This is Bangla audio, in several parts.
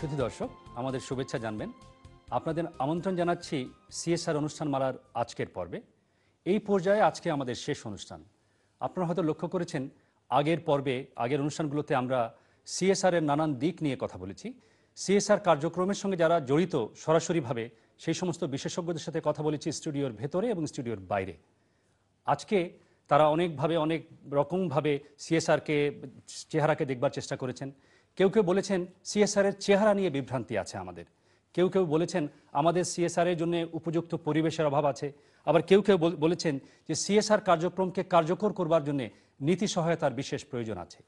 সুধী দর্শক, আমাদের শুভেচ্ছা জানবেন। আপনাদের আমন্ত্রণ জানাচ্ছি সিএসআর অনুষ্ঠানমালার আজকের পর্বে। এই পর্যায়ে আজকে আমাদের শেষ অনুষ্ঠান। আপনারা হয়তো লক্ষ্য করেছেন আগের পর্বে, আগের অনুষ্ঠানগুলোতে আমরা সিএসআর এর নানান দিক নিয়ে কথা বলেছি। সিএসআর কার্যক্রমের সঙ্গে যারা জড়িত সরাসরিভাবে সেই সমস্ত বিশেষজ্ঞদের সাথে কথা বলেছি স্টুডিওর ভেতরে এবং স্টুডিওর বাইরে। আজকে তারা অনেকভাবে অনেক রকমভাবে সিএসআরকে চেহারাকে দেখবার চেষ্টা করেছেন। কেউ কেউ বলেছেন সিএসআর এর চেহারা নিয়ে বিভ্রান্তি আছে আমাদের। কেউ কেউ বলেছেন আমাদের সিএসআর এর জন্য উপযুক্ত পরিবেশের অভাব আছে। আবার কেউ কেউ বলেছেন যে সিএসআর কার্যক্রমকে কার্যকর করবার জন্য নীতি সহায়তার বিশেষ প্রয়োজন আছে।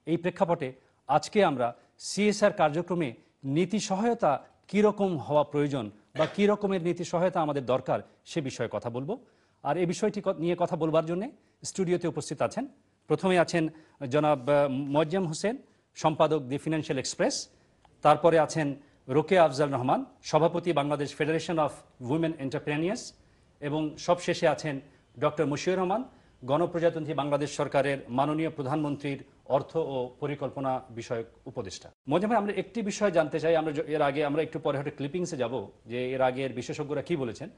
এই প্রেক্ষাপটে আজকে আমরা সিএসআর কার্যক্রমে নীতি সহায়তা কীরকম হওয়া প্রয়োজন বা কী রকমের নীতি সহায়তা আমাদের দরকার সে বিষয়ে কথা বলবো। আর এই বিষয়টি নিয়ে কথা বলবার জন্য স্টুডিওতে উপস্থিত আছেন, প্রথমে আছেন জনাব মোয়াজ্জেম হোসেন, সম্পাদক দি ফিনান্সিয়াল এক্সপ্রেস। তারপরে আছেন রোকেয়া আফজাল রহমান, সভাপতি বাংলাদেশ ফেডারেশন অফ উইমেন এন্টারপ্রেনিয়ার্স। এবং সবশেষে আছেন ডক্টর মশিউর রহমান, গণপ্রজাতন্ত্রী বাংলাদেশ সরকারের মাননীয় প্রধানমন্ত্রীর অর্থ ও পরিকল্পনা বিষয়ক উপদেষ্টা। মোয়াজ্জেম ভাই, আমরা একটি বিষয় জানতে চাই। এর আগে আমরা একটু পরে হয়তো ক্লিপিংসে যাব যে এর আগের বিশেষজ্ঞরা কি বলেছেন।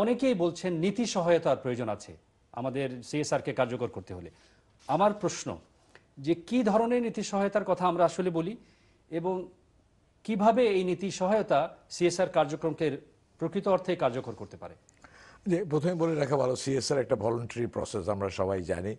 অনেকেই বলছেন নীতি সহায়তার প্রয়োজন আছে আমাদের সিএসআরকে কার্যকর করতে হলে। আমার প্রশ্ন যে কি ধরনের নীতি সহায়তার কথা আমরা আসলে বলি এবং কিভাবে এই নীতি সহায়তা সিএসআর কার্যক্রমকে প্রকৃত অর্থে কার্যকর করতে পারে। যে প্রথমে বলে রাখা ভালো, সিএসআর একটা ভলান্টারি প্রসেস, আমরা সবাই জানি।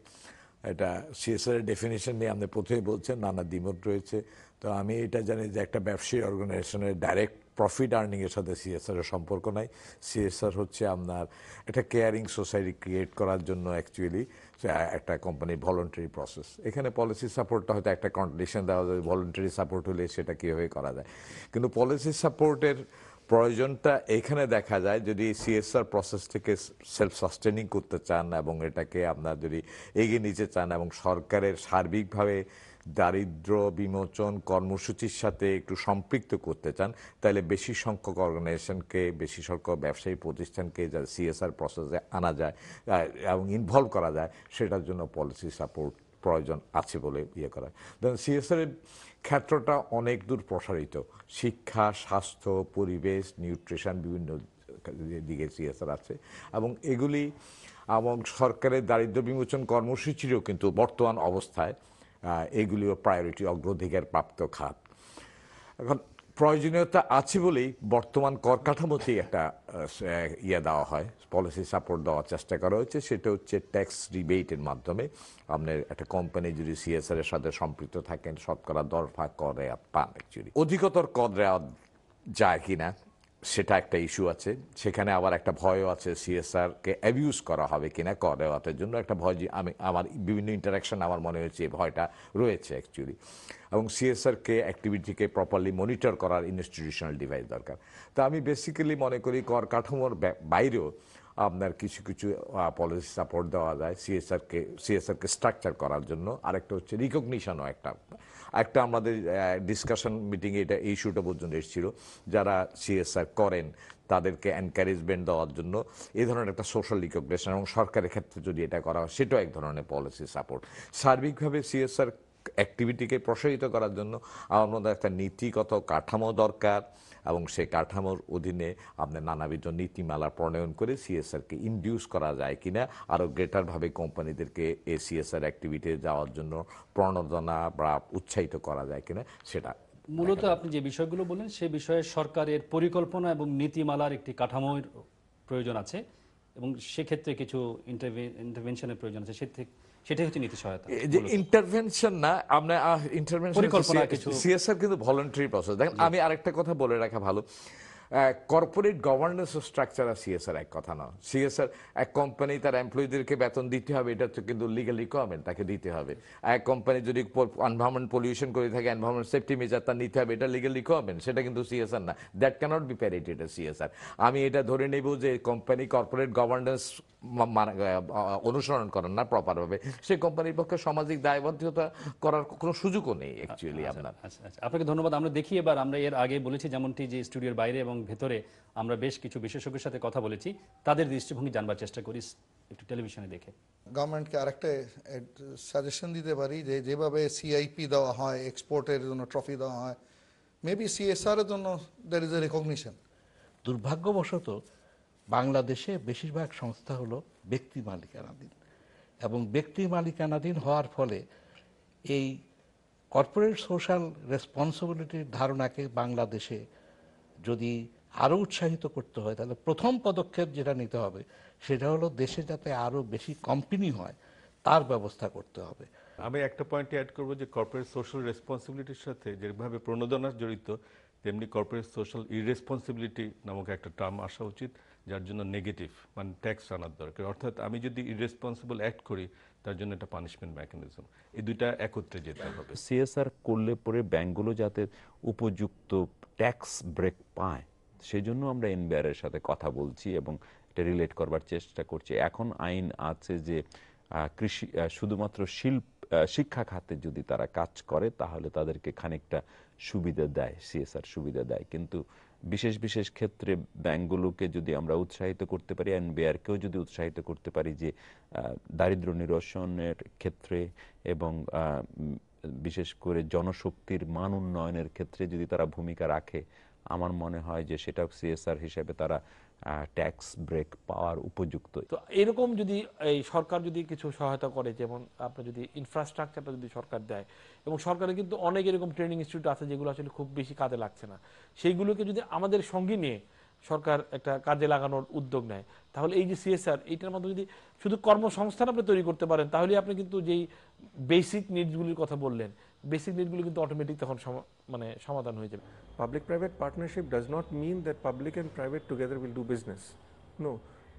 এটা সিএসআর এর ডেফিনিশন নিয়ে আপনি প্রথমে বলছেন নানা দ্বিমত রয়েছে। তো আমি এটা জানি যে একটা ব্যবসায়ী অর্গানাইজেশনের ডাইরেক্ট প্রফিট আর্নিং এর সাথে সিএসআর এর সম্পর্ক নাই। সিএসআর হচ্ছে আপনার একটা কেয়ারিং সোসাইটি ক্রিয়েট করার জন্য অ্যাকচুয়ালি একটা কোম্পানির ভলান্টারি প্রসেস। এখানে পলিসি সাপোর্টটা হয়তো একটা কন্ডিশন দেওয়া যায়, ভলান্টারি সাপোর্ট হলে সেটা কীভাবে করা যায়। কিন্তু পলিসি সাপোর্টের প্রয়োজনটা এখানে দেখা যায় যদি সিএসআর প্রসেস থেকে সেলফ সাস্টেনিং করতে চান এবং এটাকে আপনার যদি এগিয়ে নিতে চান এবং সরকারের সার্বিকভাবে দারিদ্র বিমোচন কর্মসূচির সাথে একটু সম্পৃক্ত করতে চান, তাহলে বেশি সংখ্যক অর্গানাইজেশনকে, বেশি সংখ্যক ব্যবসায়ী প্রতিষ্ঠানকে যা সিএসআর প্রসেসে আনা যায় এবং ইনভলভ করা যায়, সেটার জন্য পলিসি সাপোর্ট প্রয়োজন আছে বলে ইয়ে করা। সিএসআর এর ক্ষেত্রটা অনেক দূর প্রসারিত। শিক্ষা, স্বাস্থ্য, পরিবেশ, নিউট্রিশন, বিভিন্ন দিকে সিএসআর আছে এবং এগুলি এবং সরকারের দারিদ্র বিমোচন কর্মসূচিরও কিন্তু বর্তমান অবস্থায় এগুলিও প্রায়োরিটি, অগ্রাধিকার প্রাপ্ত খাত। এখন প্রয়োজনীয়তা আছে বলেই বর্তমান কর কাঠামোতেই একটা ইয়ে দেওয়া হয়, পলিসি সাপোর্ট দেওয়ার চেষ্টা করা হচ্ছে। সেটা হচ্ছে ট্যাক্স রিবেটের মাধ্যমে। আপনার একটা কোম্পানি যদি সিএসআর এর সাথে সম্পৃক্ত থাকেন, শতকরা 10% কর রেয়াত পান। অ্যাকচুয়ালি অধিকতর কর রেয়াত যায় কিনা সেটা একটা ইস্যু আছে। সেখানে আবার একটা ভয়ও আছে, সিএসআর কে অ্যাবিউজ করা হবে কিনা কর রেওয়াতের জন্য একটা ভয়। যে আমার বিভিন্ন ইন্টারাকশন আমার মনে হয়েছে এই ভয়টা রয়েছে অ্যাকচুয়ালি। এবং সিএসআরকে অ্যাক্টিভিটিকে প্রপারলি মনিটর করার ইনস্টিটিউশনাল ডিভাইস দরকার। তা আমি বেসিক্যালি মনে করি কর কাঠামোর বাইরেও আপনার কিছু কিছু পলিসি সাপোর্ট দেওয়া যায় সিএসআরকে স্ট্রাকচার করার জন্য। আরেকটা হচ্ছে রিকগনিশনও একটা আমাদের ডিসকাশন মিটিংয়ে এটা এই ইস্যুটা পর্যন্ত এসেছিল, যারা সিএসআর করেন তাদেরকে এনকারেজমেন্ট দেওয়ার জন্য এই ধরনের একটা সোশ্যাল রিকগনিশন এবং সরকারের ক্ষেত্রে যদি এটা করা হয় সেটাও এক ধরনের পলিসি সাপোর্ট। সার্বিকভাবে সিএসআর অ্যাক্টিভিটিকে প্রসারিত করার জন্য আমার মধ্যে একটা নীতিগত কাঠামো দরকার এবং সেই কাঠামোর অধীনে আপনার নানাবিধ নীতিমালা প্রণয়ন করে সিএসআরকে ইনডিউস করা যায় কিনা, আরও গ্রেটারভাবে কোম্পানিদেরকে এই সিএসআর অ্যাক্টিভিটি যাওয়ার জন্য প্রণোদনা বা উৎসাহিত করা যায় কিনা সেটা। মূলত আপনি যে বিষয়গুলো বললেন সে বিষয়ে সরকারের পরিকল্পনা এবং নীতিমালার একটি কাঠামোর প্রয়োজন আছে এবং সেক্ষেত্রে কিছু ইন্টারভেনশনের প্রয়োজন আছে। সেটাই হচ্ছে নীতি সহায়তা। যে ইন্টারভেনশন না, আপনার ইন্টারভেনশন সিএসআর কিন্তু ভলান্টারি প্রসেস। দেখেন, আমি আরেকটা কথা বলে রাখা ভালো, কর্পোরেট গভর্নেন্স স্ট্রাকচার আর সিএসআর এক কথা না। সিএসআর এক কোম্পানি তার এমপ্লয়ীদেরকে বেতন দিতে হবে, এটা তো কিন্তু লিগ্যাল রিকোয়ারমেন্ট, তাকে দিতে হবে। এক কোম্পানি যদি এনভায়রনমেন্ট পলিউশন করে থাকে, এনভায়রনমেন্ট সেফটি মেজার তার নিতে হবে, এটা লিগ্যাল রিকোয়ারমেন্ট, সেটা কিন্তু সিএসআর না। That cannot be parroted CSR. আমি এটা ধরে নেব যে কোম্পানি কর্পোরেট গভর্নেন্স অনুসরণ করেন না প্রপারভাবে, সেই কোম্পানির পক্ষে সামাজিক দায়বদ্ধতা করার কোনো সুযোগও নেই অ্যাকচুয়ালি আপনার। আপনাকে ধন্যবাদ। আমরা দেখি এবার, আমরা এর আগে বলেছি যেমনটি যে স্টুডিওর বাইরে এবং ভেতরে আমরা বেশ কিছু বিশেষজ্ঞের সাথে কথা বলেছি, তাদের দৃষ্টিভঙ্গি জানবার চেষ্টা করি একটু টেলিভিশনে দেখে। গভর্নমেন্টকে আরেকটা সাজেশন দিতে পারি যে যেভাবে সিআইপি দেওয়া হয়, এক্সপোর্টের জন্য ট্রফি দেওয়া হয়, মেবি সিএসআর এর জন্য দ্যার ইজ এ রেকগনিশন। দুর্ভাগ্যবশত বাংলাদেশে বেশিরভাগ সংস্থা হলো ব্যক্তি মালিকানাধীন, এবং ব্যক্তি মালিকানাধীন হওয়ার ফলে এই কর্পোরেট সোশ্যাল রেসপন্সিবিলিটির ধারণাকে বাংলাদেশে যদি আরও উৎসাহিত করতে হয়, তাহলে প্রথম পদক্ষেপ যেটা নিতে হবে সেটা হলো দেশে যাতে আরও বেশি কোম্পানি হয় তার ব্যবস্থা করতে হবে। আমি একটা পয়েন্টে অ্যাড করবো যে কর্পোরেট সোশ্যাল রেসপন্সিবিলিটির সাথে যেভাবে প্রণোদনা জড়িত, তেমনি কর্পোরেট সোশ্যাল ইরেসপন্সিবিলিটি নামক একটা টার্ম আসা উচিত, যার জন্য নেগেটিভ মানে ট্যাক্স আনার দরকার। অর্থাৎ আমি যদি ইরেসপন্সিবল অ্যাক্ট করি তার জন্য একটা পানিশমেন্ট মেকানিজম, এই দুইটা একত্রে যেতে হবে। সিএসআর করলে পরে ব্যাংকগুলো যাতে উপযুক্ত ট্যাক্স ব্রেক পায়, সেজন্য আমরা এনবিআর এর সাথে কথা বলছি এবং এটা রিলেট করবার চেষ্টা করছি। এখন আইন আছে যে কৃষি শুধুমাত্র শিক্ষা খাতে যদি তারা কাজ করে তাহলে তাদেরকে খানিকটা সুবিধা দেয়, সিএসআর সুবিধা দেয়। কিন্তু বিশেষ বিশেষ ক্ষেত্রে ব্যাংকগুলোকে যদি আমরা উৎসাহিত করতে পারি, এনবিআরকেও যদি উৎসাহিত করতে পারি যে দারিদ্র্য নিরসনের ক্ষেত্রে এবং বিশেষ করে জনশক্তির মান উন্নয়নের ক্ষেত্রে যদি তারা ভূমিকা রাখে, আমার মনে হয় যে সেটাও সিএসআর হিসেবে তারা ট্যাক্স ব্রেক পাওয়ার উপযুক্ত। তো এরকম যদি এই সরকার যদি কিছু সহায়তা করে, যেমন আপনার যদি ইনফ্রাস্ট্রাকচারটা যদি সরকার দেয়, এবং সরকারের কিন্তু অনেক এরকম ট্রেনিং ইনস্টিটিউট আছে যেগুলো আসলে খুব বেশি কাজে লাগছে না, সেইগুলোকে যদি আমাদের সঙ্গে নিয়ে সরকার একটা কাজে লাগানোর উদ্যোগ নেয়, তাহলে এই যে সিএসআর এইটার মধ্যে যদি শুধু কর্মসংস্থান আপনি তৈরি করতে পারেন, তাহলে আপনি কিন্তু যেই বেসিক নিডসগুলির কথা বললেন, বেসিক নিডসগুলো কিন্তু অটোমেটিক তখন মানে সমাধান হয়ে যাবে। Public-private partnership does not mean that public and private together will do business. No,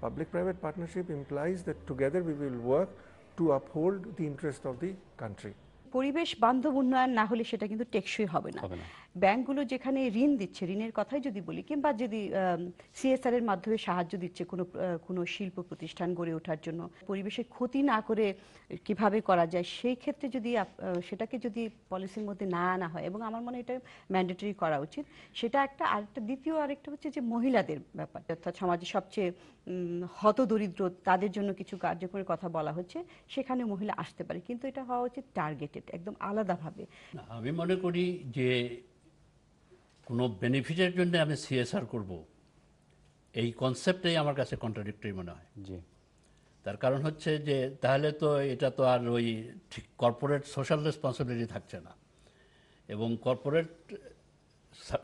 public-private partnership implies that together we will work to uphold the interest of the country. পরিবেশ বান্ধব উন্নয়ন না হলে সেটা কিন্তু টেকসই হবে না। ব্যাংকগুলো যেখানে ঋণ দিচ্ছে, ঋণের কথাই যদি বলি, কিংবা যদি সিএসআর এর মাধ্যমে সাহায্য দিচ্ছে কোনো শিল্প প্রতিষ্ঠান গড়ে ওঠার জন্য, পরিবেশের ক্ষতি না করে কিভাবে করা যায় সেই ক্ষেত্রে যদি সেটাকে যদি পলিসির মধ্যে না আনা হয়, এবং আমার মনে হয় এটা ম্যান্ডেটরি করা উচিত, সেটা একটা। আরেকটা দ্বিতীয় আরেকটা হচ্ছে যে মহিলাদের ব্যাপার, অর্থাৎ সমাজে সবচেয়ে হতদরিদ্র তাদের জন্য কিছু কার্যক্রমের কথা বলা হচ্ছে, সেখানে মহিলা আসতে পারে, কিন্তু এটা হওয়া উচিত টার্গেটেড, একদম আলাদাভাবে। আমি মনে করি যে কোনো বেনিফিটের জন্য আমি সিএসআর করব, এই কনসেপ্টটাই আমার কাছে কন্ট্রাডিক্টরি মনে হয়। জি, তার কারণ হচ্ছে যে তাহলে তো এটা তো আর ওই ঠিক কর্পোরেট সোশ্যাল রেসপন্সিবিলিটি থাকছে না, এবং কর্পোরেট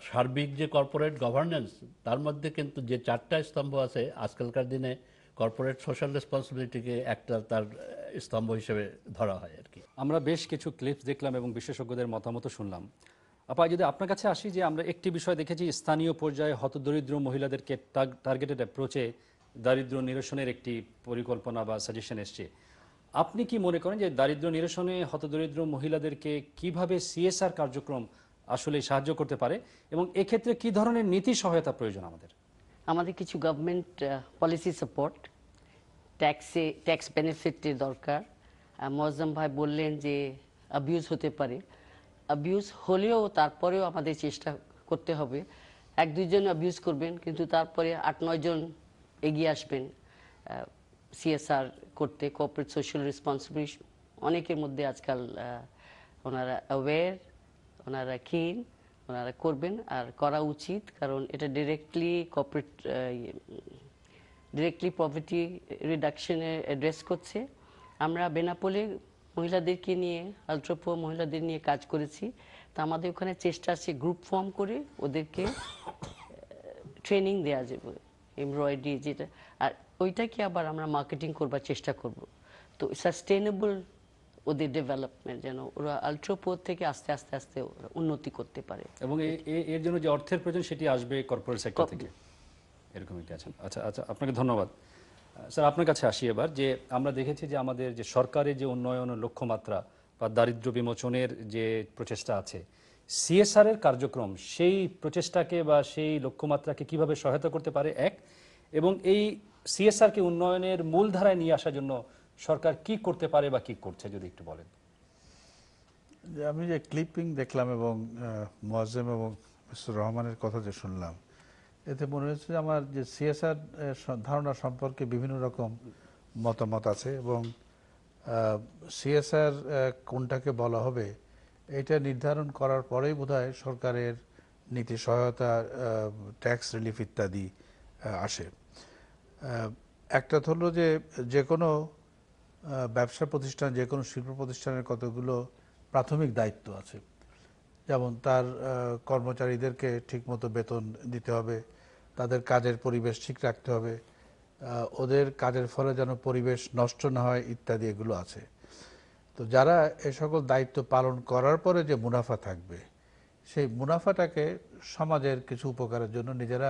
সার্বিক যে কর্পোরেট গভর্নেন্স, তার মধ্যে কিন্তু যে 4টা স্তম্ভ আছে, আজকালকার দিনে কর্পোরেট সোশ্যাল রেসপন্সিবিলিটিকে একটা তার স্তম্ভ হিসেবে ধরা হয় আর কি। আমরা বেশ কিছু ক্লিপস দেখলাম এবং বিশেষজ্ঞদের মতামত শুনলাম। আপা, যদি আপনার কাছে আসি, যে আমরা একটি বিষয় দেখেছি, স্থানীয় পর্যায়ে হতদরিদ্র মহিলাদেরকে টার্গেটেড অ্যাপ্রোচে দারিদ্র্য নিরসনের একটি পরিকল্পনা বা সাজেশন এসছে। আপনি কি মনে করেন যে দারিদ্র্য নিরসনে হতদরিদ্র মহিলাদেরকে কিভাবে সিএসআর কার্যক্রম আসলে সাহায্য করতে পারে, এবং এক্ষেত্রে কি ধরনের নীতি সহায়তা প্রয়োজন আমাদের? আমাদের কিছু গভর্নমেন্ট পলিসি সাপোর্ট, ট্যাক্স বেনিফিটের দরকার। মোয়াজ্জেম ভাই বললেন যে অ্যাবিউজ হতে পারে, অ্যাবিউজ হলেও তারপরেও আমাদের চেষ্টা করতে হবে। 1-2 জন অ্যাবিউজ করবেন, কিন্তু তারপরে 8-9 জন এগিয়ে আসবেন সিএসআর করতে, কর্পোরেট সোশ্যাল রেসপন্সিবিলিটি। অনেকের মধ্যে আজকাল ওনারা অ্যাওয়্যার, ওনারা ক্ষীণ, ওনারা করবেন, আর করা উচিত, কারণ এটা ডিরেক্টলি পভার্টি রিডাকশনে অ্যাড্রেস করছে। আমরা বেনাপোলে মহিলাদেরকে নিয়ে, আলট্রাপুয়ার মহিলাদের নিয়ে কাজ করেছি। তা আমাদের ওখানে চেষ্টা আছে গ্রুপ ফর্ম করে ওদেরকে ট্রেনিং দেওয়া যাবে, এমব্রয়ডারি যেটা, আর ওইটাকে আবার আমরা মার্কেটিং করবার চেষ্টা করব। তো সাস্টেনেবল ওদের ডেভেলপমেন্ট, যেন ওরা আলট্রাপুয়ার থেকে আস্তে আস্তে আস্তে উন্নতি করতে পারে, এবং এর জন্য যে অর্থের প্রয়োজন সেটি আসবে কর্পোরেট সেক্টর থেকে, এরকম একটি আছে। আচ্ছা আচ্ছা, আপনাকে ধন্যবাদ। স্যার, আপনার কাছে আসি এবার। যে আমরা দেখেছি যে আমাদের যে সরকারের যে উন্নয়ন লক্ষ্যমাত্রা বা দারিদ্র্য বিমোচনের যে প্রচেষ্টা আছে, সিএসআর এর কার্যক্রম সেই প্রচেষ্টাকে বা সেই লক্ষ্যমাত্রাকে কিভাবে সহায়তা করতে পারে, এক, এবং এই সিএসআর কে উন্নয়নের মূল ধারায় নিয়ে আসার জন্য সরকার কি করতে পারে বা কি করছে, যদি একটু বলেন। আমি যে ক্লিপিং দেখলাম এবং মোয়াজ্জেম এবং মিস্টার রহমানের কথা যে শুনলাম, এতে মনে হচ্ছে যে আমার যে সিএসআর ধারণা সম্পর্কে বিভিন্ন রকম মতামত আছে, এবং সিএসআর কোনটাকে বলা হবে এটা নির্ধারণ করার পরেই বোধহয় সরকারের নীতি সহায়তা, ট্যাক্স রিলিফ ইত্যাদি আসে। একটা হলো যে যে কোনো ব্যবসা প্রতিষ্ঠান, যে কোনো শিল্প প্রতিষ্ঠানের কতগুলো প্রাথমিক দায়িত্ব আছে, যেমন তার কর্মচারীদেরকে ঠিকমতো বেতন দিতে হবে, তাদের কাজের পরিবেশ ঠিক রাখতে হবে, ওদের কাজের ফলে যেন পরিবেশ নষ্ট না হয় ইত্যাদি, এগুলো আছে। তো যারা এ সকল দায়িত্ব পালন করার পরে যে মুনাফা থাকবে, সেই মুনাফাটাকে সমাজের কিছু উপকারের জন্য নিজেরা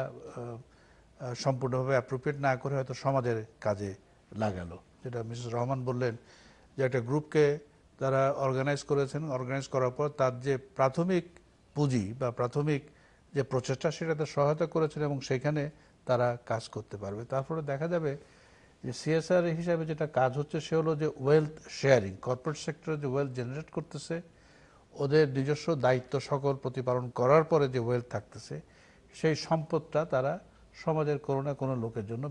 সম্পূর্ণভাবে অ্যাপ্রোপ্রিয়েট না করে হয়তো সমাজের কাজে লাগালো। যেটা মিসেস রহমান বললেন যে একটা গ্রুপকে তারা অর্গানাইজ করেছেন, অর্গানাইজ করার পর তার যে প্রাথমিক পুঁজি বা প্রাথমিক যে প্রচেষ্টা সেটাতে সহায়তা করেছেন এবং সেখানে তারা কাজ করতে পারবে। তারপরে দেখা যাবে যে সিএসআর হিসাবে যেটা কাজ হচ্ছে সে হলো যে ওয়েলথ শেয়ারিং। কর্পোরেট সেক্টরে যে ওয়েলথ জেনারেট করতেছে, ওদের নিজস্ব দায়িত্ব সকল প্রতিপালন করার পরে যে ওয়েলথ থাকতেছে, সেই সম্পদটা তারা সমাজের কোনো না কোনো লোকের জন্য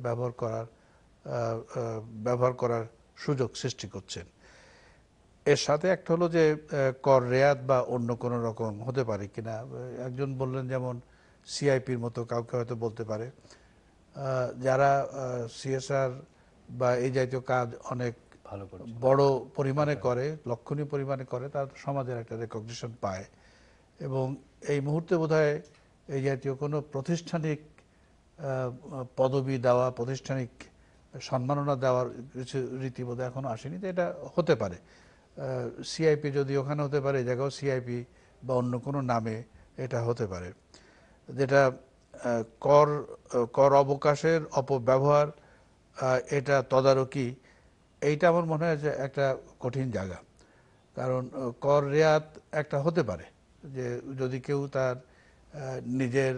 ব্যবহার করার সুযোগ সৃষ্টি করছেন। এর সাথে একটা হলো যে কর রেয়াত বা অন্য কোনো রকম হতে পারে কিনা। একজন বললেন যেমন সিআইপির মতো কাউকে হয়তো বলতে পারে, যারা সিএসআর বা এই জাতীয় কাজ অনেক বড় পরিমাণে করে, লক্ষণীয় পরিমাণে করে, তারা সমাজের একটা রেকগনিশন পায়। এবং এই মুহূর্তে বোধহয় এই জাতীয় কোনো প্রাতিষ্ঠানিক পদবি দেওয়া, প্রাতিষ্ঠানিক সম্মাননা দেওয়ার কিছু রীতি বোধহয় এখনো আসেনি। তো এটা হতে পারে, সিআইপি যদি ওখানে হতে পারে, এই জায়গাও সিআইপি বা অন্য কোনো নামে এটা হতে পারে। যেটা কর অবকাশের অপব্যবহার, এটা তদারকি, এইটা আমার মনে হয় যে একটা কঠিন জায়গা। কারণ কর রেয়াত একটা হতে পারে যে যদি কেউ তার নিজের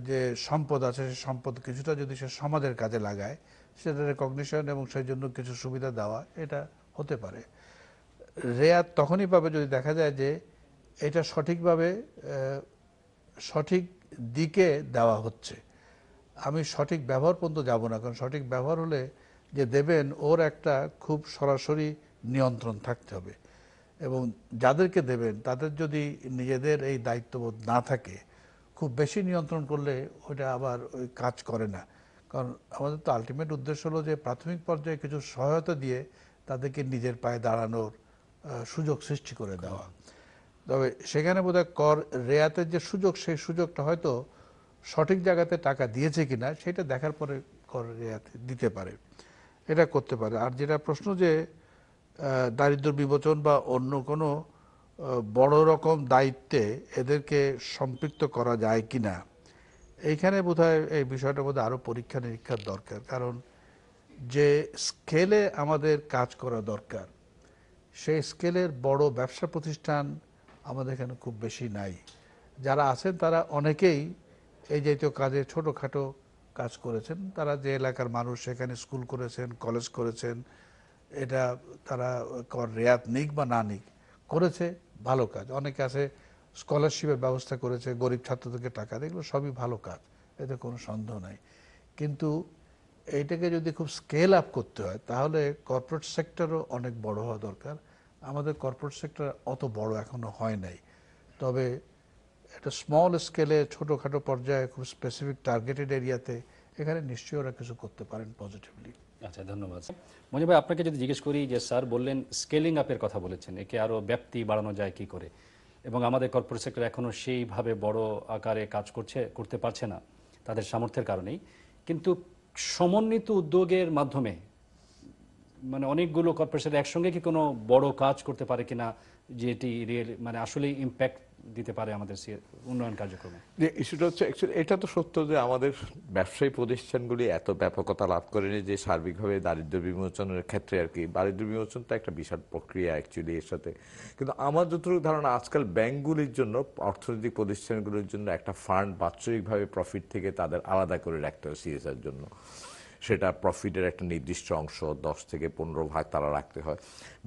যে সম্পদ আছে সেই সম্পদ কিছুটা যদি সে সমাজের কাজে লাগায়, সেটা রেকগনিশন এবং সেই জন্য কিছু সুবিধা দেওয়া, এটা হতে পারে। রেয়াত তখনই পাবে যদি দেখা যায় যে এটা সঠিকভাবে সঠিক দিকে দেওয়া হচ্ছে। আমি সঠিক ব্যবহার পর্যন্ত যাব না, কারণ সঠিক ব্যবহার হলে যে দেবেন ওর একটা খুব সরাসরি নিয়ন্ত্রণ থাকতে হবে। এবং যাদেরকে দেবেন তাদের যদি নিজেদের এই দায়িত্ববোধ না থাকে, খুব বেশি নিয়ন্ত্রণ করলে ওইটা আবার ওই কাজ করে না। কারণ আমাদের তো আলটিমেট উদ্দেশ্য হলো যে প্রাথমিক পর্যায়ে কিছু সহায়তা দিয়ে তাদেরকে নিজের পায়ে দাঁড়ানোর সুযোগ সৃষ্টি করে দেওয়া। তবে সেখানে বোধহয় কর রেয়াতের যে সুযোগ, সেই সুযোগটা হয়তো সঠিক জায়গাতে টাকা দিয়েছে কিনা সেটা দেখার পরে কর রেয়াত দিতে পারে, এটা করতে পারে। আর যেটা প্রশ্ন যে দারিদ্র্য বিমোচন বা অন্য কোনো বড় রকম দায়িত্বে এদেরকে সম্পৃক্ত করা যায় কিনা, এইখানে বোধহয় এই বিষয়টা বোধহয় আরও পরীক্ষা নিরীক্ষার দরকার। কারণ যে স্কেলে আমাদের কাজ করা দরকার, সেই স্কেলের বড় ব্যবসা প্রতিষ্ঠান আমাদের এখানে খুব বেশি নাই। যারা আছেন তারা অনেকেই এই জাতীয় কাজে ছোটোখাটো কাজ করেছেন। তারা যে এলাকার মানুষ সেখানে স্কুল করেছেন, কলেজ করেছেন, এটা তারা কর রেয়াত নিক বা না নিক করেছে, ভালো কাজ। অনেকে আছে স্কলারশিপের ব্যবস্থা করেছে, গরিব ছাত্রদেরকে টাকা দেয়, এগুলো সবই ভালো কাজ, এতে কোনো সন্দেহ নাই। কিন্তু এইটাকে যদি খুব স্কেল আপ করতে হয় তাহলে কর্পোরেট সেক্টরও অনেক বড় হওয়া দরকার। আমাদের কর্পোরেট সেক্টর অত বড় এখনো হয় নাই। তবে একটা স্মল স্কেলে ছোটোখাটো পর্যায়ে খুব স্পেসিফিক টার্গেটেড এরিয়াতে এখানে নিশ্চয়ই ওরা কিছু করতে পারেন পজিটিভলি। আচ্ছা, ধন্যবাদ। মঞ্জু ভাই, আপনাকে যদি জিজ্ঞেস করি যে স্যার বললেন স্কেলিং আপের কথা বলেছেন, একে আরও ব্যাপ্তি বাড়ানো যায় কি করে, এবং আমাদের কর্পোরেট সেক্টর এখনও সেইভাবে বড় আকারে কাজ করতে পারছে না তাদের সামর্থ্যের কারণেই। কিন্তু সমন্বিত উদ্যোগের মাধ্যমে মানে অনেকগুলো কর্পোরেশন একসঙ্গে কি কোনো বড় কাজ করতে পারে কিনা, যেটি মানে আসলে ইম্প্যাক্ট দিতে পারে আমাদের উন্নয়ন কার্যক্রমে? যে ইস্যুটা হচ্ছে অ্যাকচুয়ালি এটা তো সত্য যে আমাদের ব্যবসায়ী প্রতিষ্ঠানগুলি এত ব্যাপকতা লাভ করেনি যে সার্বিকভাবে দারিদ্র্য বিমোচনের ক্ষেত্রে আর কি, দারিদ্র্য বিমোচন তো একটা বিশাল প্রক্রিয়া অ্যাকচুয়ালি এর সাথে। কিন্তু আমার যতটুকু ধারণা আজকাল ব্যাংকগুলির জন্য, অর্থনৈতিক প্রতিষ্ঠানগুলির জন্য একটা ফান্ড বাৎসরিকভাবে প্রফিট থেকে তাদের আলাদা করে রাখতে হয় সিএসআর জন্য। সেটা প্রফিটের একটা নির্দিষ্ট অংশ 10 থেকে 15% তারা রাখতে হয়।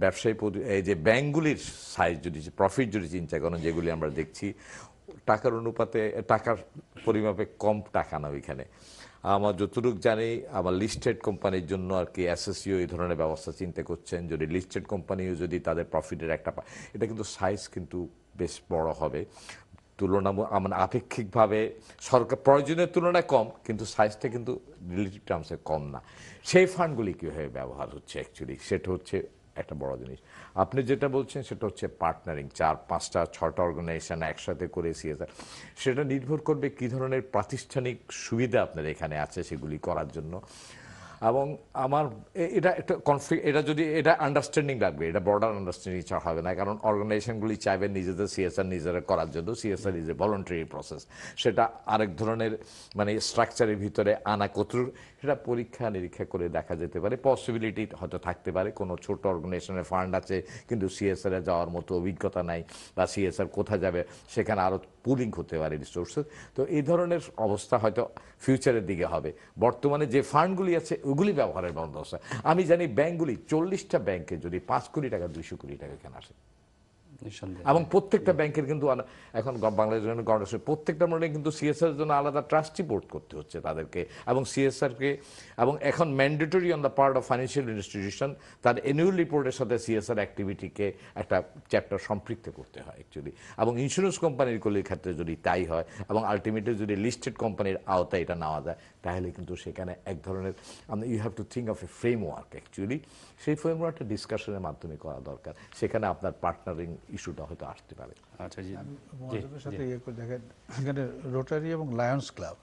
ব্যবসায়ী এই যে ব্যাংকগুলির সাইজ যদি, প্রফিট যদি চিন্তা করেন, যেগুলি আমরা দেখছি টাকার অনুপাতে, টাকার পরিমাপে কম টাকা না ওইখানে। আমার যতটুকু জানি আমার লিস্টেড কোম্পানির জন্য আর কি এসএসইও এই ধরনের ব্যবস্থা চিন্তা করছেন। যদি লিস্টেড কোম্পানিও যদি তাদের প্রফিটের একটা, এটা কিন্তু সাইজ কিন্তু বেশ বড় হবে। মানে আপেক্ষিকভাবে সরকার প্রয়োজনের তুলনায় কম, কিন্তু সাইজটা কিন্তু রিলেটিভ টার্মসে কম না। সেই ফান্ডগুলি কীভাবে ব্যবহার হচ্ছে অ্যাকচুয়ালি, সেটা হচ্ছে একটা বড় জিনিস। আপনি যেটা বলছেন সেটা হচ্ছে পার্টনারিং, 4, 5টা 6টা অর্গানাইজেশন একসাথে করে সিএসআর, সেটা নির্ভর করবে কী ধরনের প্রাতিষ্ঠানিক সুবিধা আপনার এখানে আছে সেগুলি করার জন্য। এবং আমার এটা একটা কনফ্লিক্ট, এটা যদি এটা আন্ডারস্ট্যান্ডিং লাগবে, এটা বর্ডার আন্ডারস্ট্যান্ডিং ছাড়া হবে না। কারণ অর্গানাইজেশনগুলি চাইবে নিজেদের সিএসআর নিজেরা করার জন্য। CSR is a voluntary process, সেটা আরেক ধরনের মানে স্ট্রাকচারের ভিতরে আনা কতটুকু সেটা পরীক্ষা নিরীক্ষা করে দেখা যেতে পারে। পসিবিলিটি হয়তো থাকতে পারে কোনো ছোট অর্গানাইজেশনের ফান্ড আছে কিন্তু সিএসআর যাওয়ার মতো অভিজ্ঞতা নাই, বা সিএসআর কোথায় যাবে সেখানে আরও পুলিং হতে পারে রিসোর্সেস। তো এই ধরনের অবস্থা হয়তো ফিউচারের দিকে হবে। বর্তমানে যে ফান্ডগুলি আছে ওগুলি ব্যবহারের বন্ধ আছে। আমি জানি ব্যাংকগুলি 40টা ব্যাংকে যদি 5 কোটি টাকা 200 কোটি টাকা এখানে আসে, এবং প্রত্যেকটা ব্যাংকের কিন্তু এখন বাংলাদেশ গভর্নমেন্ট প্রত্যেকটা মনে কিন্তু সিএসআর জন্য আলাদা ট্রাস্টি বোর্ড করতে হচ্ছে তাদেরকে, এবং সিএসআরকে, এবং এখন mandatory on the part of financial institution তার অ্যানুয়াল রিপোর্টের সাথে সিএসআর অ্যাক্টিভিটিকে একটা চ্যাপ্টার সম্পৃক্ত করতে হয় অ্যাকচুয়ালি। এবং ইন্স্যুরেন্স কোম্পানিগুলির ক্ষেত্রে যদি তাই হয়, এবং আলটিমেটলি যদি লিস্টেড কোম্পানির আওতায় এটা নেওয়া যায়, তাহলে কিন্তু সেখানে এক ধরনের you have to think of a framework actually. সেই ফ্রেমওয়ার্কটা ডিসকাশনের মাধ্যমে করা দরকার, সেখানে আপনার পার্টনারিং ইস্যুটা হয়তো আসতে পারে। আচ্ছা জি, মহাজনের সাথে দেখেন এখানে রোটারি এবং লায়ন্স ক্লাব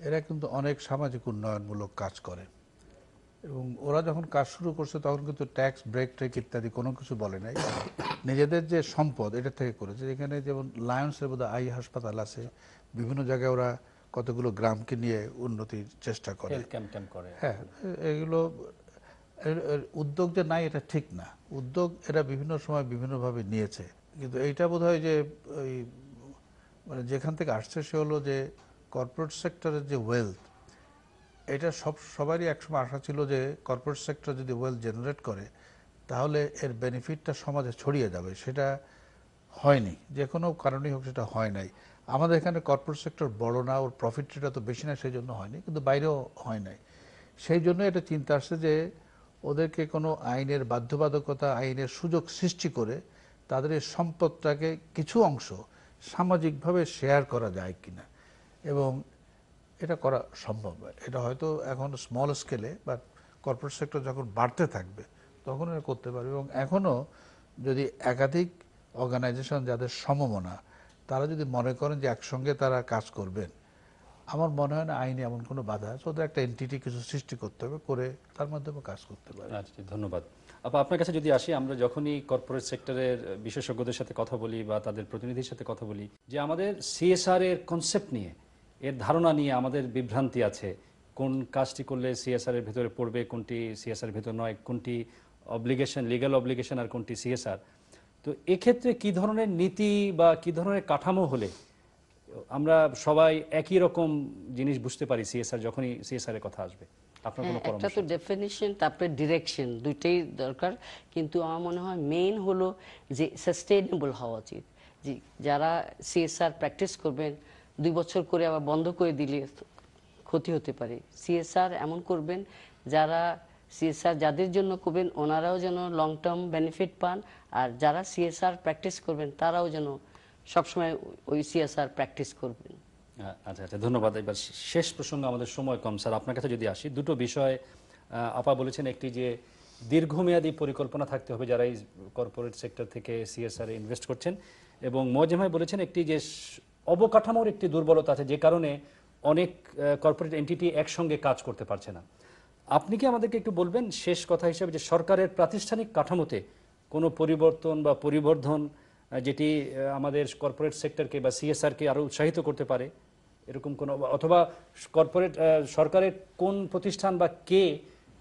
এরা কিন্তু অনেক সামাজিক উন্নয়নমূলক কাজ করে, এবং ওরা যখন কাজ শুরু করছে তখন কিন্তু ট্যাক্স ব্রেক ট্রেক ইত্যাদি কোনো কিছু বলে নাই, নিজেদের যে সম্পদ এটা থেকে করেছে। এখানে যেমন লায়ন্সের বোধহয় আই হাসপাতাল আছে, বিভিন্ন জায়গায় ওরা কতগুলো গ্রামকে নিয়ে উন্নতির চেষ্টা করে। হ্যাঁ, এগুলো উদ্যোগ যে নাই এটা ঠিক না, উদ্যোগ এরা বিভিন্ন সময় বিভিন্নভাবে নিয়েছে। কিন্তু এইটা বোধহয় যে ওই মানে যেখান থেকে আসছে সে হলো যে কর্পোরেট সেক্টরের যে ওয়েলথ, এটা সবারই একসময় আশা ছিল যে কর্পোরেট সেক্টর যদি ওয়েলথ জেনারেট করে তাহলে এর বেনিফিটটা সমাজে ছড়িয়ে যাবে। সেটা হয়নি, যে কোনো কারণেই হোক সেটা হয় নাই। আমাদের এখানে কর্পোরেট সেক্টর বড় না, ওর প্রফিট রেটটা তো বেশি না, সেই জন্য হয়নি, কিন্তু বাইরেও হয় নাই। সেই জন্য এটা চিন্তা আসছে যে ওদেরকে কোনো আইনের বাধ্যবাধকতা, আইনের সুযোগ সৃষ্টি করে তাদের এই সম্পদটাকে কিছু অংশ সামাজিকভাবে শেয়ার করা যায় কিনা, এবং এটা করা সম্ভব। এটা হয়তো এখন স্মল স্কেলে, বা কর্পোরেট সেক্টর যখন বাড়তে থাকবে তখন এটা করতে পারবে। এবং এখনও যদি একাধিক অর্গানাইজেশন যাদের সমমনা তারা যদি মনে করেন যে একসঙ্গে তারা কাজ করবেন, আমার মনে হয় না আইনে এমন কোনো বাধা আছে। ওদের একটা এন্টিটি কিছু সৃষ্টি করতে হবে, করে তার মাধ্যমে কাজ করতে পারে। আচ্ছা, ধন্যবাদ। আপনার কাছে যদি আসি, আমরা যখনই কর্পোরেট সেক্টরের বিশেষজ্ঞদের সাথে কথা বলি বা তাদের প্রতিনিধির সাথে কথা বলি, যে আমাদের সিএসআর এর কনসেপ্ট নিয়ে, এর ধারণা নিয়ে আমাদের বিভ্রান্তি আছে। কোন কাজটি করলে সিএসআর এর ভিতরে পড়বে, কোনটি সিএসআর এর ভিতরে নয়, কোনটি অব্লিগেশন, লিগ্যাল অব্লিগেশন, আর কোনটি সিএসআর। তো এক্ষেত্রে কি ধরনের নীতি বা কি ধরনের কাঠামো হলে আমরা সবাই একই রকম জিনিস বুঝতে পারি সিএসআর, যখনই সিএসআর এর কথা আসবে? আপনার কোনো পরামর্শ? একটা তো ডেফিনিশন, তারপরে ডিরেকশন, দুইটাই দরকার। কিন্তু আমার মনে হয় মেইন হলো যে সাস্টেইনেবল হওয়া উচিত। যে যারা সিএসআর প্র্যাকটিস করবেন 2 বছর করে আবার বন্ধ করে দিলে ক্ষতি হতে পারে। সিএসআর এমন করবেন যারা সিএসআর যাদের জন্য করবেন ওনারাও যেন লং টার্ম বেনিফিট পান, আর যারা সিএসআর প্র্যাকটিস করবেন তারাও যেন সবসময় ওই সিএসআর প্র্যাকটিস করবেন। আচ্ছা আচ্ছা, ধন্যবাদ। এবার শেষ প্রসঙ্গে, আমাদের সময় কম স্যার, আপনার কাছে যদি আসি, দুটো বিষয় আপা বলেছেন। একটি যে দীর্ঘমেয়াদী পরিকল্পনা থাকতে হবে যারা এই কর্পোরেট সেক্টর থেকে সিএসআর ইনভেস্ট করছেন, এবং মোয়াজ্জেম ভাই বলেছেন একটি যে অবকাঠামোর একটি দুর্বলতা আছে, যে কারণে অনেক কর্পোরেট এন্টিটি একসঙ্গে কাজ করতে পারছে না। আপনি কি আমাদেরকে একটু বলবেন শেষ কথা হিসেবে যে সরকারের প্রাতিষ্ঠানিক কাঠামোতে কোনো পরিবর্তন বা পরিবর্ধন যেটি আমাদের কর্পোরেট সেক্টরকে বা সিএসআরকে আরো উৎসাহিত করতে পারে, এরকম কোন, অথবা কর্পোরেট সরকারের কোন প্রতিষ্ঠান বা কে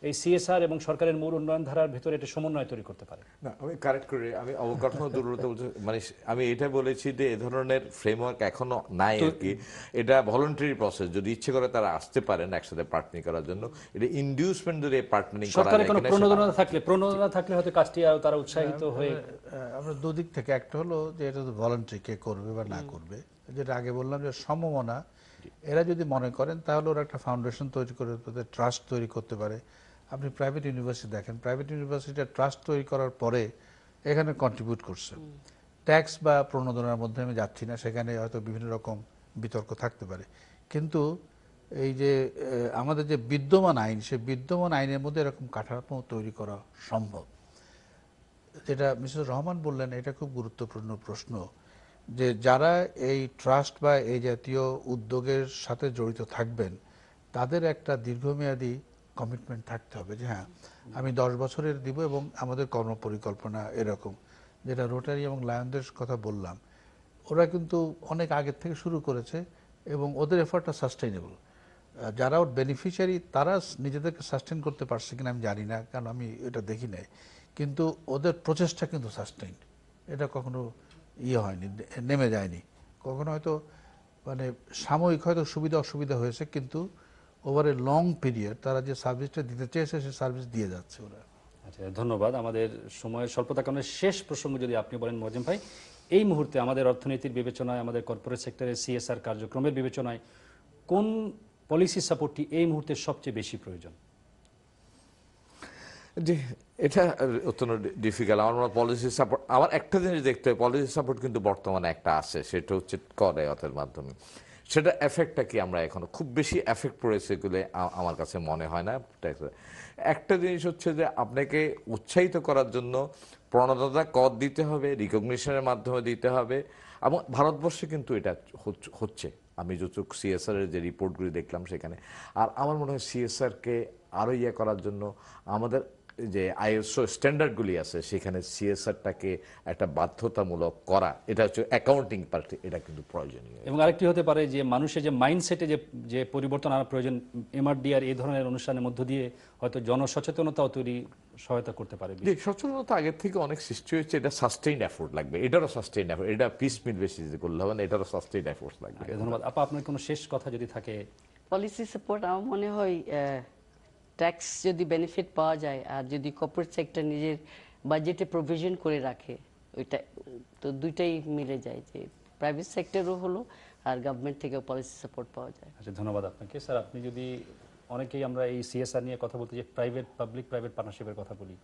এই সিএসআর এবং সরকারের মূল উন্নয়ন ধারার ভিতরে এটা সমন্বয় তৈরি করতে পারে? না, আমি কারেক্ট করি, আমি অবকাঠামো দুর্বলতা বলছি, মানে আমি এটা বলেছি যে এ ধরনের ফ্রেমওয়ার্ক এখনো নাই আর কি। এটা ভলান্টারি প্রসেস, যদি ইচ্ছে করে তারা আসতে পারেন একসাথে পার্টনারিং করার জন্য। এটা ইনডিউসমেন্ট যদি পার্টনারিং করা সরকারের কোনো প্রণোদনা থাকলে হয়তো কাজটি আরো তারা উৎসাহিত হয়ে। আমরা দুদিক থেকে, একটা হলো যে এটা তো ভলান্টারি, কে করবে বা না করবে, যেটা আগে বললাম যে সমমনা, এরা যদি মনে করেন তাহলে ওরা একটা ফাউন্ডেশন তৈরি করে ট্রাস্ট তৈরি করতে পারে। আপনি প্রাইভেট ইউনিভার্সিটি দেখেন, প্রাইভেট ইউনিভার্সিটির ট্রাস্ট তৈরি করার পরে এখানে কন্ট্রিবিউট করছে, ট্যাক্স বা প্রণোদনার মধ্যে আমি যাচ্ছি না, সেখানে হয়তো বিভিন্ন রকম বিতর্ক থাকতে পারে, কিন্তু এই যে আমাদের যে বিদ্যমান আইন, সেই বিদ্যমান আইনের মধ্যে এরকম কাঠামো তৈরি করা সম্ভব। যেটা মিসেস রহমান বললেন, এটা খুব গুরুত্বপূর্ণ প্রশ্ন, যে যারা এই ট্রাস্ট বা এই জাতীয় উদ্যোগের সাথে জড়িত থাকবেন তাদের একটা দীর্ঘমেয়াদী কমিটমেন্ট থাকতে হবে, যে হ্যাঁ আমি 10 বছরের দিব এবং আমাদের কর্মপরিকল্পনা এরকম। যেটা রোটারি এবং লায়নদের কথা বললাম, ওরা কিন্তু অনেক আগের থেকে শুরু করেছে এবং ওদের এফর্টটা সাস্টেইনেবল। যারা ওর বেনিফিশিয়ারি তারা নিজেদেরকে সাস্টেইন করতে পারছে কিনা আমি জানি না, কারণ আমি এটা দেখি নাই, কিন্তু ওদের প্রচেষ্টা কিন্তু সাস্টেইন, এটা কখনো হয়নি, নেমে যায়নি। কখনো হয়তো মানে সাময়িক হয়তো সুবিধা অসুবিধা হয়েছে, কিন্তু ওভার এ লং পিরিয়ড তারা যে সার্ভিসটা দিতে চেয়েছে সেই সার্ভিস দিয়ে যাচ্ছে ওরা। আচ্ছা, ধন্যবাদ। আমাদের সময়ের স্বল্পতার কারণে শেষ প্রসঙ্গ যদি আপনি বলেন মোয়াজ্জেম ভাই, এই মুহূর্তে আমাদের অর্থনীতির বিবেচনায়, আমাদের কর্পোরেট সেক্টরের সিএসআর কার্যক্রমের বিবেচনায় কোন পলিসি সাপোর্টটি এই মুহূর্তে সবচেয়ে বেশি প্রয়োজন? জি, এটা অত্যন্ত ডিফিকাল্ট। আমার পলিসি সাপোর্ট, আমার একটা জিনিস দেখতে হয়, পলিসি সাপোর্ট কিন্তু বর্তমানে একটা আছে, সেটা হচ্ছে করায়তের মাধ্যমে। সেটা এফেক্টটা কি আমরা এখনো খুব বেশি এফেক্ট পড়েছে বলে আমার কাছে মনে হয় না। একটা জিনিস হচ্ছে যে আপনাকে উৎসাহিত করার জন্য প্রণোদনা কর দিতে হবে, রিকগনিশনের মাধ্যমে দিতে হবে, এবং ভারতবর্ষে কিন্তু এটা হচ্ছে। আমি যতটুকু সিএসআর এর যে রিপোর্টগুলি দেখলাম সেখানে। আর আমার মনে হয় সিএসআরকে আরও করার জন্য আমাদের যে আইএসও স্ট্যান্ডার্ডগুলি আছে সেখানে সিএসআরটাকে একটা বাধ্যতামূলক করা, এটা হচ্ছে অ্যাকাউন্টিং পার্ট, এটা কিন্তু প্রয়োজনীয়। এবং আরেকটি হতে পারে যে মানুষের যে মাইন্ডসেটে যে পরিবর্তন আনা প্রয়োজন, এমআরডিআর এই ধরনের অনুষ্ঠানের মধ্য দিয়ে হয়তো জনসচেতনতাও তৈরি সহায়তা করতে পারে। সচেতনতা আগের থেকে অনেক সৃষ্টি হয়েছে, এটা সাস্টেইন এফোর্ট লাগবে, এটারও সাস্টেইন এফোর্ট, এটা পিস মিল বেসিসে করলে হবে না, এটারও সাস্টেইন এফোর্ট লাগবে। ধন্যবাদ আপা, আপনার কোনো শেষ কথা যদি থাকে? পলিসি সাপোর্ট আমার মনে হয় ট্যাক্স যদি বেনিফিট পাওয়া যায়, আর যদি কর্পোরেট সেক্টর নিজের বাজেটে প্রভিশন করে রাখে, ওইটা তো দুইটাই মিলে যায়, যে প্রাইভেট সেক্টরও হলো আর গভর্নমেন্ট থেকেও পলিসি সাপোর্ট পাওয়া যায়। আচ্ছা, ধন্যবাদ আপনাকে। স্যার, আপনি যদি, অনেকেই আমরা এই সিএসআর নিয়ে কথা বলতে যে পাবলিক প্রাইভেট পার্টনারশিপের কথা বলি,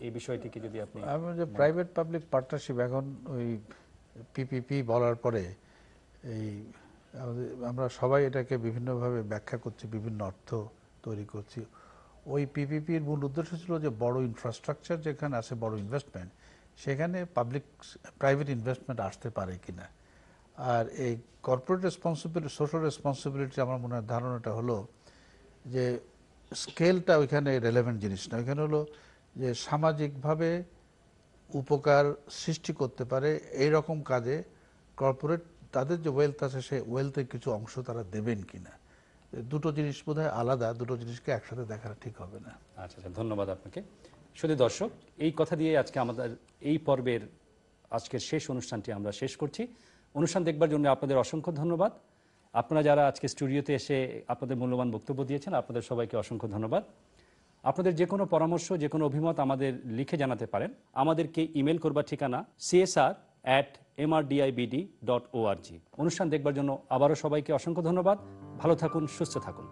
এই বিষয়টিকে যদি আপনি। আমি যে প্রাইভেট পাবলিক পার্টনারশিপ, এখন ওই পিপিপি বলার পরে এই আমরা সবাই এটাকে বিভিন্নভাবে ব্যাখ্যা করছি, বিভিন্ন অর্থ তৈরি করছি। ওই পিপিপির মূল উদ্দেশ্য ছিল যে বড় ইনফ্রাস্ট্রাকচার যেখানে আছে, বড় ইনভেস্টমেন্ট, সেখানে পাবলিক প্রাইভেট ইনভেস্টমেন্ট আসতে পারে কিনা। আর এই কর্পোরেট রেসপন্সিবিলিটি, সোশ্যাল রেসপন্সিবিলিটি, আমার মনে হয় ধারণাটা হলো যে স্কেলটা ওইখানে রেলেভেন্ট জিনিস না, ওইখানে হলো যে সামাজিকভাবে উপকার সৃষ্টি করতে পারে এই রকম কাজে কর্পোরেট তাদের যে ওয়েলথ আছে সেই ওয়েলথের কিছু অংশ তারা দেবেন কিনা। দুটো জিনিস বোধহয় আলাদা, দুটো জিনিসকে একসাথে দেখাটা ঠিক হবে না। আচ্ছা, ধন্যবাদ আপনাকে। শুধু দর্শক, এই কথা দিয়ে আজকে আমাদের এই পর্বের আজকের শেষ অনুষ্ঠানটি আমরা শেষ করছি। অনুষ্ঠান দেখবার জন্য আপনাদের অসংখ্য ধন্যবাদ। আপনারা যারা আজকে স্টুডিওতে এসে আপনাদের মূল্যবান বক্তব্য দিয়েছেন, আপনাদের সবাইকে অসংখ্য ধন্যবাদ। আপনাদের যে কোনো পরামর্শ, যে কোনো অভিমত আমাদের লিখে জানাতে পারেন। আমাদেরকে ইমেল করবার ঠিকানা csr@mrdibd.org। অনুষ্ঠান দেখবার জন্য আবারও সবাইকে অসংখ্য ধন্যবাদ। ভালো থাকুন, সুস্থ থাকুন।